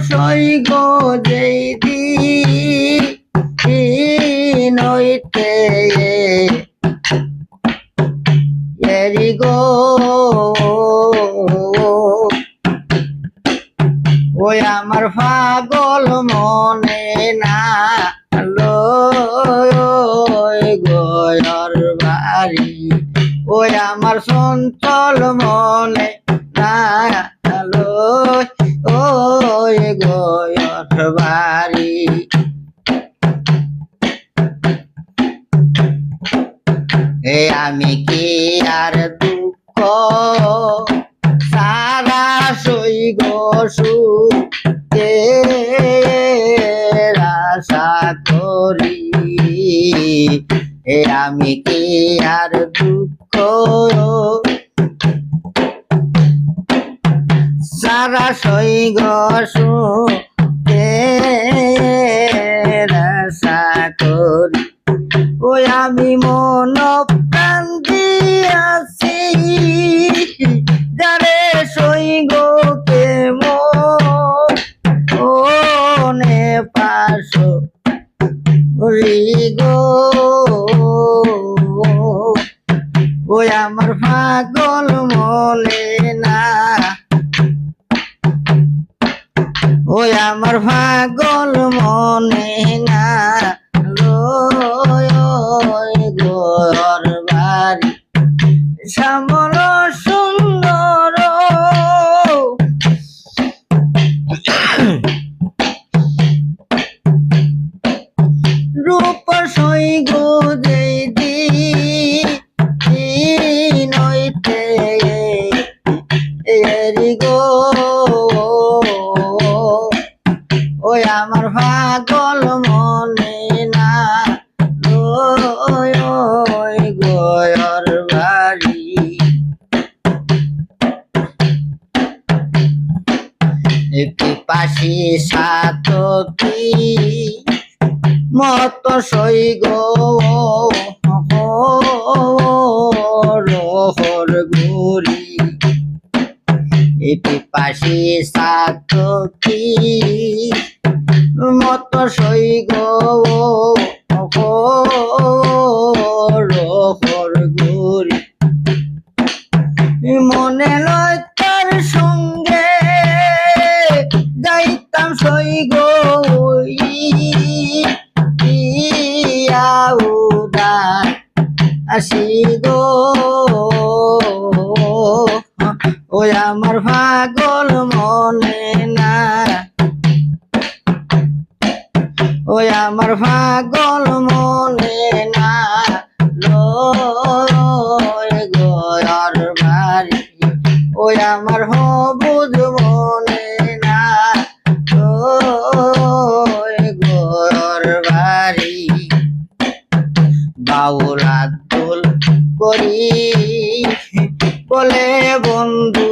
সই গো যেই দিন হইতে এরি গো ওই আমার পাগল মনে না লয় গয়র বাড়ি ওই আমার চঞ্চল মনে না লয় ওই গয়র বাড়ি এ আমি কি আর দুঃখ সারা সই গো সুখে আশা করি এ আমি কি আর দুঃখ সারা সই গো সুখে আশা করি ওই আমি মন প্রাণ দিয়াছি যারে সই গো কেমনে পাশো গো ওই আমার পাগল মনে না ওই আমার পাগল মনে না ঘর বাড়ি শ্যামল সুন্দর রূপ সই গো যেই দিন হইতে এরি গো ওই আমার পাগল মনে না ওই গয়র বাড়ি পিপাসী সাতী মত সই গো রহর ঘুরি পিপাসী সাতী মত সই গো রহর ঘুরি মনে লয় তার সঙ্গে যাইতাম সই গো আসি গো ওই আমার পাগল মনে না ওই আমার পাগল মনে না লয় গয়র বাড়ি ওই আমার হবুজ মনে না লয় গয়র বাড়ি বাউল আব্দুল করি বলে বন্ধু